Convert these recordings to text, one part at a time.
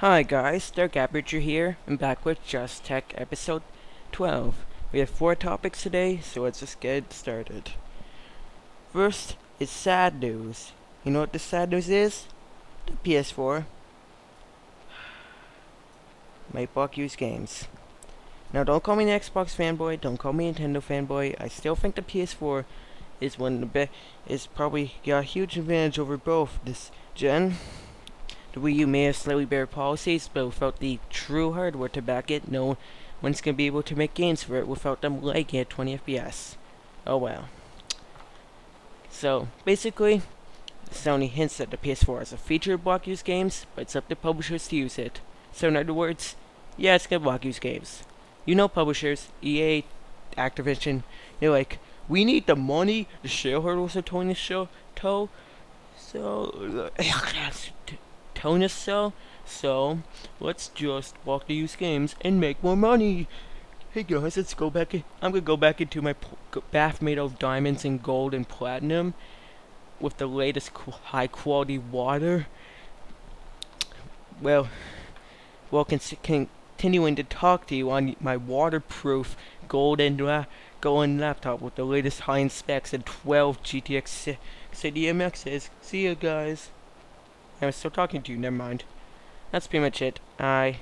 Hi guys, Dark Aperture here. I'm back with Just Tech episode 12. We have 4 topics today, so let's just get started. First is sad news. You know what the sad news is? The PS4 might block used games. Now don't call me an Xbox fanboy, don't call me a Nintendo fanboy. I still think the PS4 is is probably got a huge advantage over both this gen. The Wii U may have slightly better policies, but without the true hardware to back it, no one's going to be able to make games for it without them lagging at 20 FPS. Oh well. So, basically, Sony hints that the PS4 has a feature to block used games, but it's up to publishers to use it. So in other words, yeah, it's going to block used games. You know publishers, EA, Activision, they're like, we need the money, the shareholders are telling us so, telling us so let's just block the used games and make more money. Hey guys, let's go back I'm gonna go back into my bath made of diamonds and gold and platinum with the latest high quality water. Well, continuing to talk to you on my waterproof golden laptop with the latest high-end specs and 12 GTX 60 MXs. See you guys. I'm still talking to you, never mind. That's pretty much it. I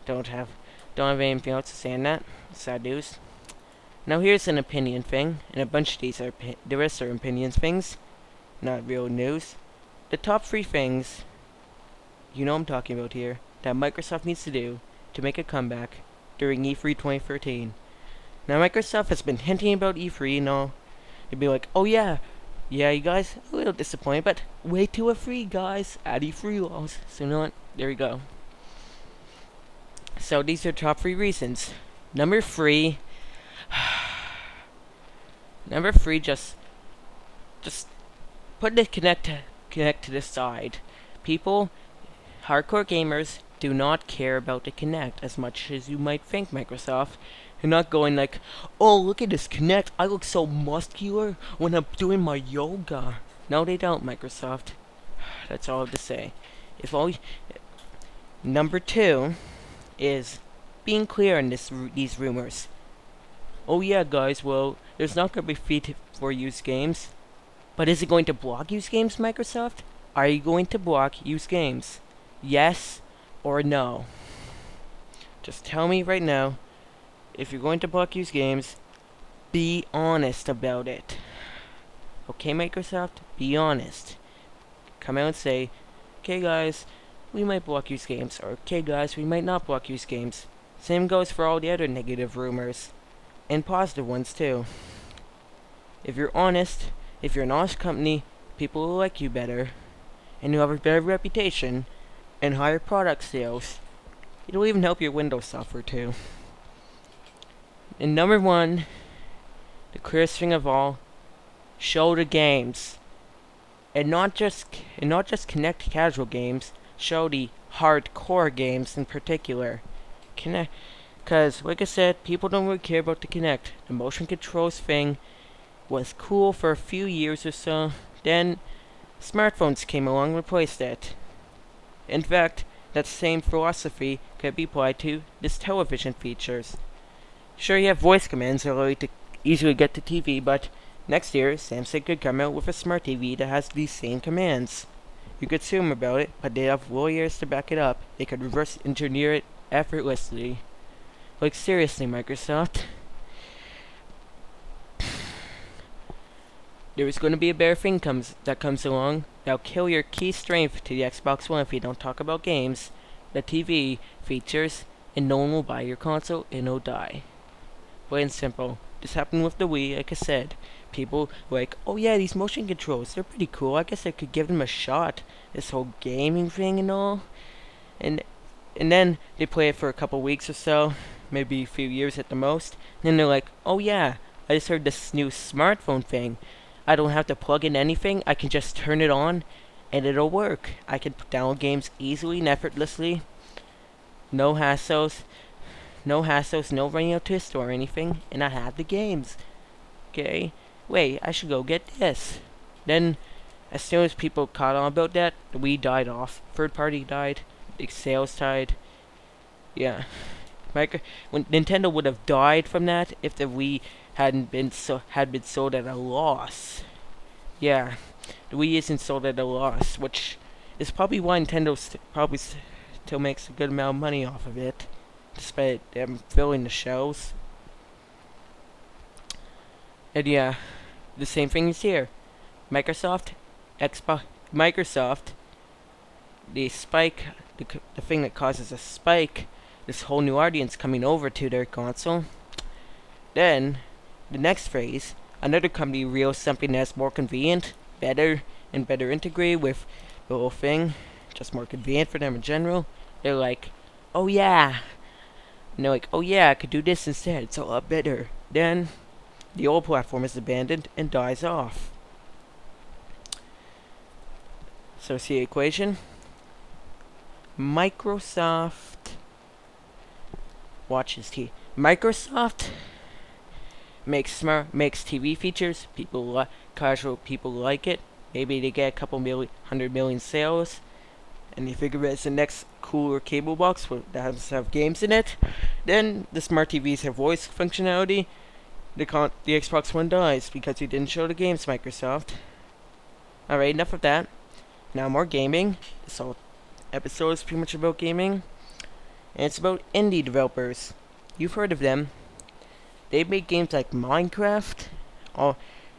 don't have anything else to say on that. Sad news. Now here's an opinion thing, and a bunch of these are the rest are opinions things, not real news. The top 3 things, you know what I'm talking about here, that Microsoft needs to do to make a comeback during E3 2013. Now Microsoft has been hinting about E3 and all. They'd be like, oh yeah, you guys, a little disappointed, but wait till we're free, guys. Add E3 laws. So you know what? There we go. So these are top 3 reasons. Number 3. Number 3, just put the Kinect to the side. People, hardcore gamers, do not care about the Kinect as much as you might think, Microsoft. You're not going like, oh, look at this Kinect. I look so muscular when I'm doing my yoga. No, they don't, Microsoft. That's all I have to say. Number 2 is being clear on these rumors. Oh yeah, guys, well, there's not going to be free for used games. But is it going to block used games, Microsoft? Are you going to block used games? Yes or no? Just tell me right now. If you're going to block used games, be honest about it. Okay, Microsoft? Be honest. Come out and say, okay guys, we might block used games, or okay guys, we might not block used games. Same goes for all the other negative rumors. And positive ones too. If you're honest, if you're an honest company, people will like you better. And you have a better reputation, and higher product sales. It'll even help your Windows software too. And number 1, the clearest thing of all, show the games. And not just Kinect casual games, show the hardcore games in particular. Because, like I said, people don't really care about the Kinect. The motion controls thing was cool for a few years or so, then smartphones came along and replaced it. In fact, that same philosophy could be applied to this television features. Sure, you have voice commands that allow you to easily get to TV, but next year, Samsung could come out with a smart TV that has these same commands. You could sue them about it, but they have lawyers to back it up. They could reverse engineer it effortlessly. Like seriously, Microsoft. There is going to be a better thing that comes along that'll kill your key strength to the Xbox One if you don't talk about games, the TV features, and no one will buy your console and it'll die. Plain and simple. This happened with the Wii, like I said. People were like, oh yeah, these motion controls, they're pretty cool. I guess I could give them a shot. This whole gaming thing and all. And then they play it for a couple weeks or so, maybe a few years at the most. And then they're like, oh yeah, I just heard this new smartphone thing. I don't have to plug in anything. I can just turn it on and it'll work. I can download games easily and effortlessly. No hassles, no running out to a store or anything, and I have the games. Okay, wait, I should go get this. Then, as soon as people caught on about that, the Wii died off. Third party died. big sales tide. Yeah, when Nintendo would have died from that if the Wii had been sold at a loss. Yeah, the Wii isn't sold at a loss, which is probably why Nintendo probably still makes a good amount of money off of it, despite them filling the shelves. And yeah, the same thing is here. Microsoft, Microsoft, the spike, the thing that causes a spike, this whole new audience coming over to their console. Then, the next phrase, another company reveals something that's more convenient, better, and better integrated with the whole thing, just more convenient for them in general. They're like, oh yeah. And they're like, oh yeah, I could do this instead, it's a lot better. Then, the old platform is abandoned and dies off. So see the equation? Microsoft watches Microsoft makes TV features. Casual people like it. Maybe they get a couple 100 million sales, and they figure it's the next cooler cable box that has to have games in it. Then the smart TVs have voice functionality. The Xbox One dies because you didn't show the games, Microsoft. Alright, enough of that. Now more gaming. This whole episode is pretty much about gaming. And it's about indie developers. You've heard of them. They make games like Minecraft, all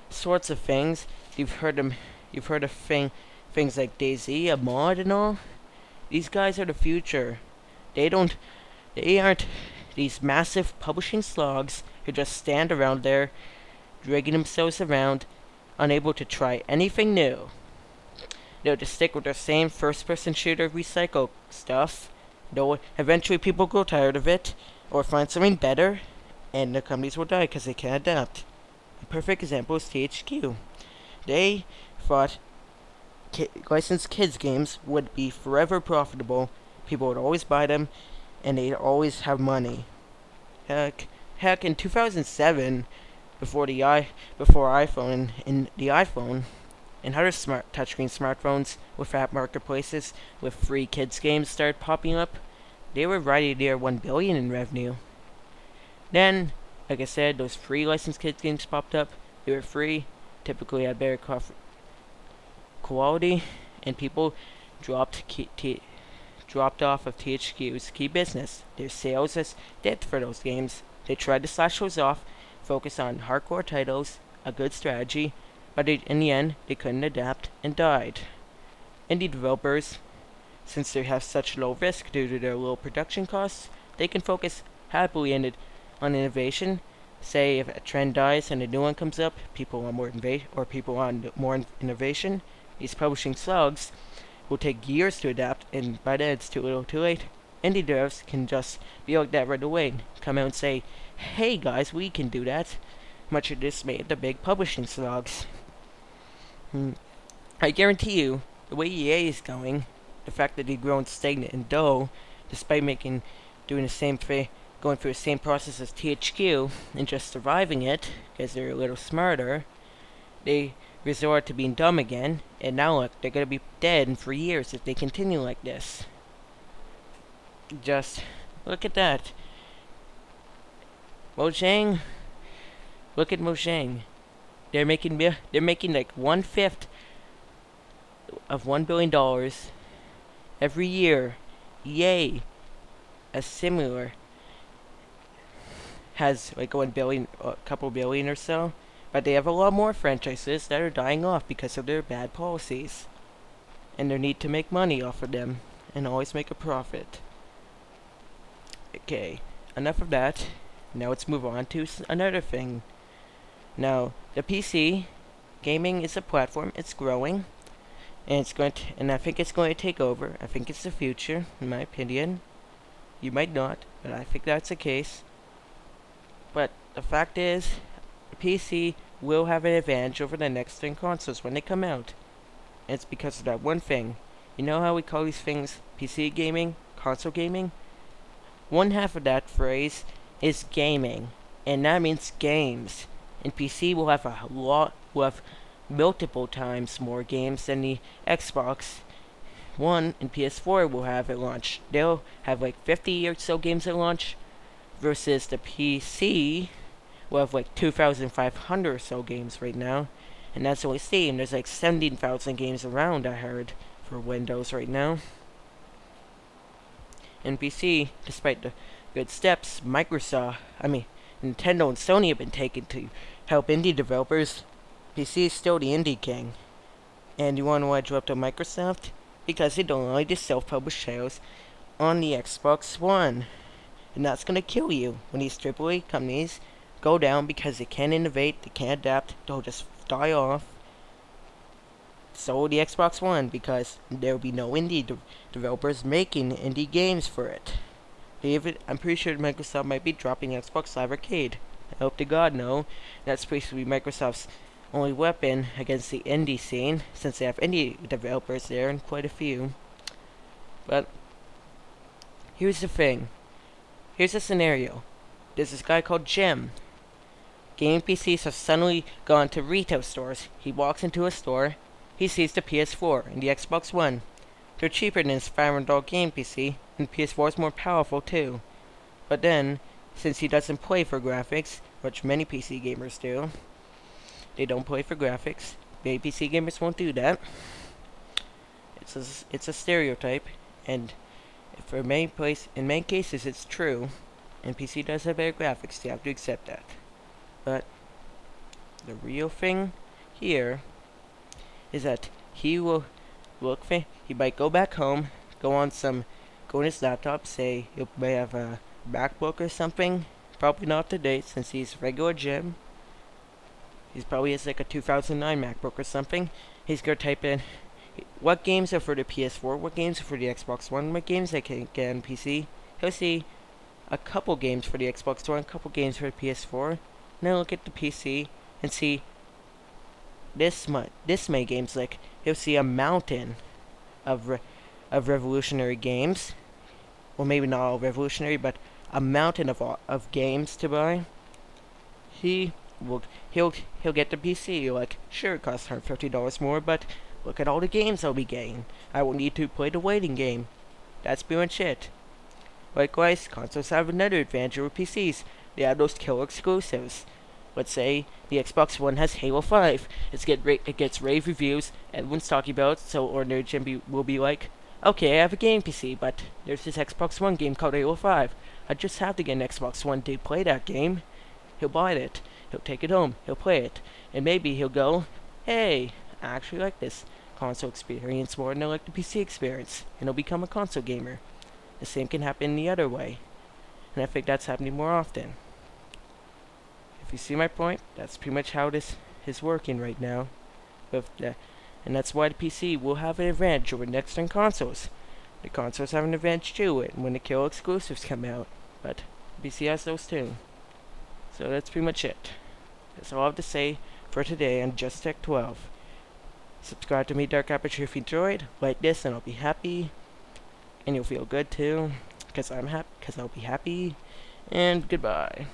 sorts of things. You've heard of things like DayZ, a mod and all. These guys are the future. They aren't these massive publishing slogs who just stand around there, dragging themselves around, unable to try anything new. They'll just stick with their same first-person shooter recycle stuff. Though eventually people grow tired of it, or find something better, and the companies will die because they can't adapt. A perfect example is THQ. They thought licensed kids games would be forever profitable, people would always buy them, and they'd always have money. Heck, in 2007, before iPhone and the iPhone, and other smart touchscreen smartphones with app marketplaces with free kids games started popping up, they were right near 1 billion in revenue. Then, like I said, those free licensed kids games popped up. They were free, typically had better quality, and people dropped off of THQ's key business. Their sales has dipped for those games. They tried to slash those off, focus on hardcore titles, a good strategy, but in the end, they couldn't adapt and died. Indie developers, since they have such low risk due to their low production costs, they can focus happily on innovation. Say if a trend dies and a new one comes up, people want more innovation. These publishing slugs will take years to adapt, and by then it's too little too late. Indie devs can just be like that right away, come out and say, hey guys, we can do that. Much of this made the big publishing slugs. I guarantee you, the way EA is going, the fact that they've grown stagnant and dull, despite doing the same thing, going through the same process as THQ, and just surviving it, because they're a little smarter, they resort to being dumb again, and now look, they're gonna be dead for years if they continue like this. Just look at that. Mojang, look at Mojang. They're making like 1/5 of $1 billion every year. EA, a similar, has like 1 billion, a couple billion or so, but they have a lot more franchises that are dying off because of their bad policies, and their need to make money off of them and always make a profit. Okay, enough of that. Now let's move on to another thing. Now, the PC gaming is a platform. It's growing, and I think it's going to take over. I think it's the future, in my opinion. You might not, but I think that's the case. But the fact is, the PC will have an advantage over the next gen consoles when they come out. And it's because of that one thing. You know how we call these things PC gaming, console gaming? One half of that phrase is gaming, and that means games. And PC will have multiple times more games than the Xbox, One and PS4 will have at launch. They'll have like 50 or so games at launch, versus the PC will have like 2,500 or so games right now. And that's only Steam. There's like 17,000 games around, I heard, for Windows right now. And PC, despite the good steps Nintendo and Sony have been taking to help indie developers, PC is still the indie king. And you want to know why I dropped to Microsoft? Because they don't like to self-publish titles on the Xbox One. And that's gonna kill you when these AAA companies go down because they can't innovate, they can't adapt, they'll just die off. So the Xbox One, because there will be no indie developers making indie games for it. I'm pretty sure Microsoft might be dropping Xbox Live Arcade. I hope to God no. That's basically Microsoft's only weapon against the indie scene, since they have indie developers there, and quite a few. But here's the thing. Here's a scenario. There's this guy called Jim. Game PCs have suddenly gone to retail stores. He walks into a store. He sees the PS4 and the Xbox One. They're cheaper than his $500 game PC, and PS4 is more powerful too. But then, since he doesn't play for graphics, which many PC gamers do, they don't play for graphics. Many PC gamers won't do that. It's a stereotype, and in many cases it's true, and PC does have better graphics. You have to accept that. But the real thing here is that he might go back home, go on his laptop, say he may have a MacBook or something, probably not to date since he's regular Jim. He probably has like a 2009 MacBook or something. He's gonna type in what games are for the PS4, what games are for the Xbox One, what games I can get on PC. He'll see a couple games for the Xbox One, a couple games for the PS4. Now look at the PC and see this many games. Like he'll see a mountain of revolutionary games. Well, maybe not all revolutionary, but a mountain of games to buy. He'll get the PC. Like sure, it costs $150 more, but look at all the games I'll be getting. I will need to play the waiting game. That's pretty much it. Likewise, consoles have another advantage over PCs. They have those killer exclusives. Let's say the Xbox One has Halo 5. It gets rave reviews. Everyone's talking about it, so ordinary Jim will be like, okay, I have a game PC, but there's this Xbox One game called Halo 5. I just have to get an Xbox One to play that game. He'll buy it. He'll take it home. He'll play it. And maybe he'll go, hey, I actually like this console experience more than I like the PC experience. And he'll become a console gamer. The same can happen the other way. And I think that's happening more often. If you see my point, that's pretty much how this is working right now. And that's why the PC will have an advantage over next-gen consoles. The consoles have an advantage too when the killer exclusives come out. But the PC has those too. So that's pretty much it. That's all I have to say for today on Just Tech 12. Subscribe to me, Dark Aperture, if you enjoyed. Like this and I'll be happy. And you'll feel good too. Because I'll be happy. And goodbye.